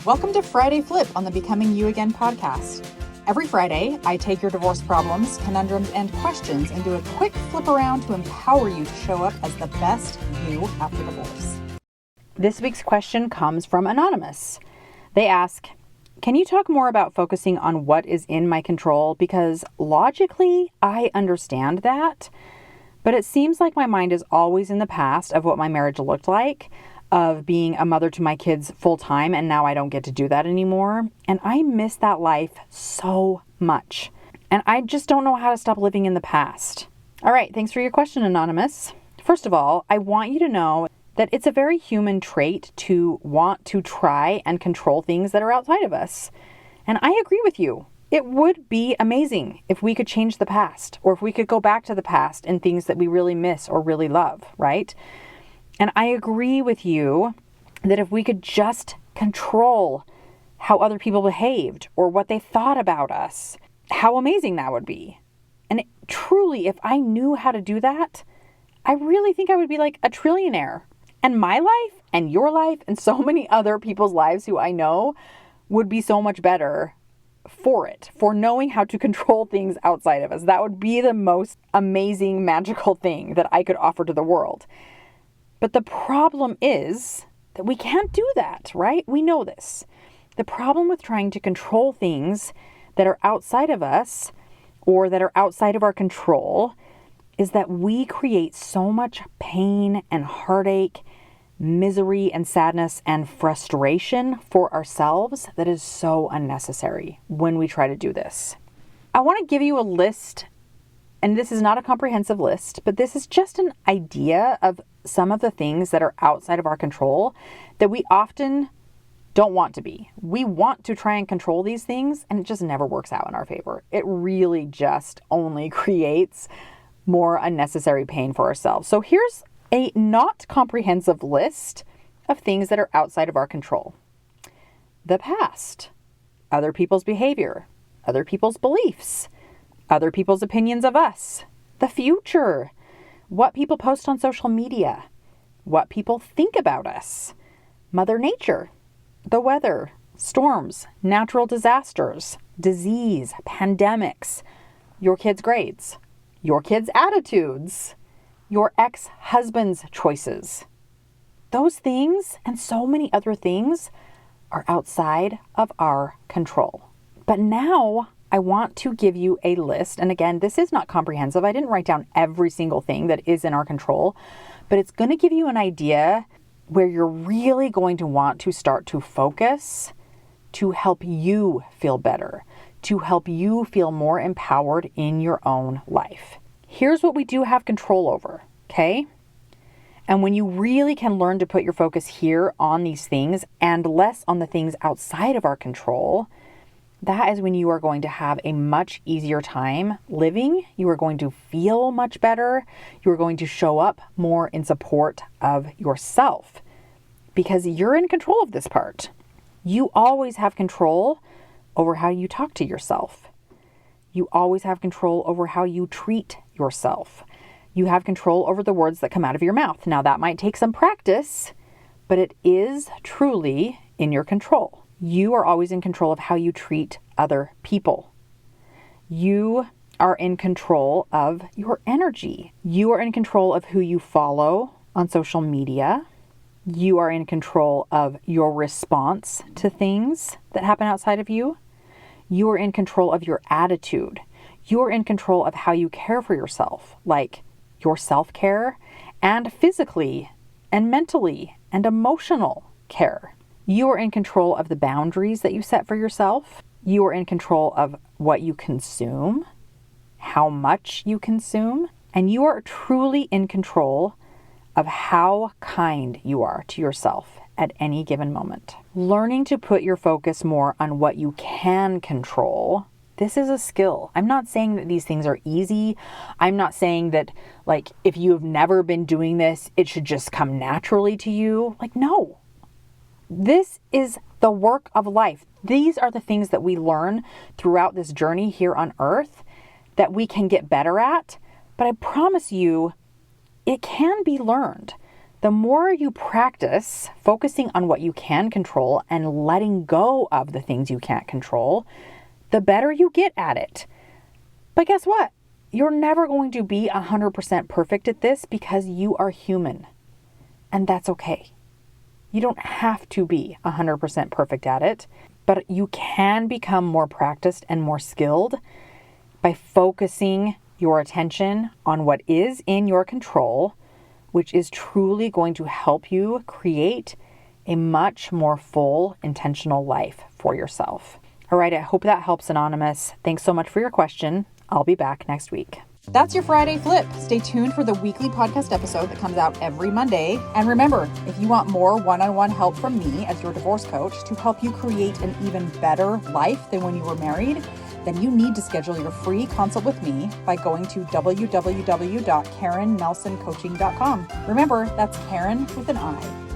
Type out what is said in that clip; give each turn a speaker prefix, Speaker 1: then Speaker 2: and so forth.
Speaker 1: Welcome to Friday Flip on the Becoming You Again podcast. Every Friday, I take your divorce problems, conundrums, and questions and do a quick flip around to empower you to show up as the best you after divorce. This week's question comes from Anonymous. They ask, can you talk more about focusing on what is in my control? Because logically, I understand that, but it seems like my mind is always in the past of what my marriage looked like, of being a mother to my kids full time, and now I don't get to do that anymore. And I miss that life so much. And I just don't know how to stop living in the past. All right, thanks for your question, Anonymous. First of all, I want you to know that it's a very human trait to want to try and control things that are outside of us. And I agree with you. It would be amazing if we could change the past, or if we could go back to the past in things that we really miss or really love, right? And I agree with you that if we could just control how other people behaved or what they thought about us, how amazing that would be. And truly, if I knew how to do that, I really think I would be like a trillionaire. And my life and your life and so many other people's lives who I know would be so much better for knowing how to control things outside of us. That would be the most amazing, magical thing that I could offer to the world. But the problem is that we can't do that, right? We know this. The problem with trying to control things that are outside of us or that are outside of our control is that we create so much pain and heartache, misery and sadness and frustration for ourselves that is so unnecessary when we try to do this. I want to give you a list, and this is not a comprehensive list, but this is just an idea of some of the things that are outside of our control that we often don't want to be. We want to try and control these things, and it just never works out in our favor. It really just only creates more unnecessary pain for ourselves. So here's a not comprehensive list of things that are outside of our control. The past, other people's behavior, other people's beliefs, other people's opinions of us, the future, what people post on social media, what people think about us, Mother Nature, the weather, storms, natural disasters, disease, pandemics, your kids' grades, your kids' attitudes, your ex-husband's choices. Those things and so many other things are outside of our control. But now I want to give you a list. And again, this is not comprehensive. I didn't write down every single thing that is in our control, but it's going to give you an idea where you're really going to want to start to focus to help you feel better, to help you feel more empowered in your own life. Here's what we do have control over, okay? And when you really can learn to put your focus here on these things and less on the things outside of our control, that is when you are going to have a much easier time living. You are going to feel much better. You are going to show up more in support of yourself because you're in control of this part. You always have control over how you talk to yourself. You always have control over how you treat yourself. You have control over the words that come out of your mouth. Now, that might take some practice, but it is truly in your control. You are always in control of how you treat other people. You are in control of your energy. You are in control of who you follow on social media. You are in control of your response to things that happen outside of you. You are in control of your attitude. You are in control of how you care for yourself, like your self-care and physically and mentally and emotional care. You are in control of the boundaries that you set for yourself. You are in control of what you consume, how much you consume, and you are truly in control of how kind you are to yourself at any given moment. Learning to put your focus more on what you can control, this is a skill. I'm not saying that these things are easy. I'm not saying that, like, if you have never been doing this, it should just come naturally to you. Like, no. This is the work of life. These are the things that we learn throughout this journey here on earth that we can get better at. But I promise you, it can be learned. The more you practice focusing on what you can control and letting go of the things you can't control, the better you get at it. But guess what? You're never going to be 100% perfect at this because you are human. And that's okay. You don't have to be 100% perfect at it, but you can become more practiced and more skilled by focusing your attention on what is in your control, which is truly going to help you create a much more full, intentional life for yourself. All right, I hope that helps, Anonymous. Thanks so much for your question. I'll be back next week. That's your Friday Flip. Stay tuned for the weekly podcast episode that comes out every Monday. And remember, if you want more one-on-one help from me as your divorce coach to help you create an even better life than when you were married, then you need to schedule your free consult with me by going to www.karennelsoncoaching.com. Remember, that's Karen with an I.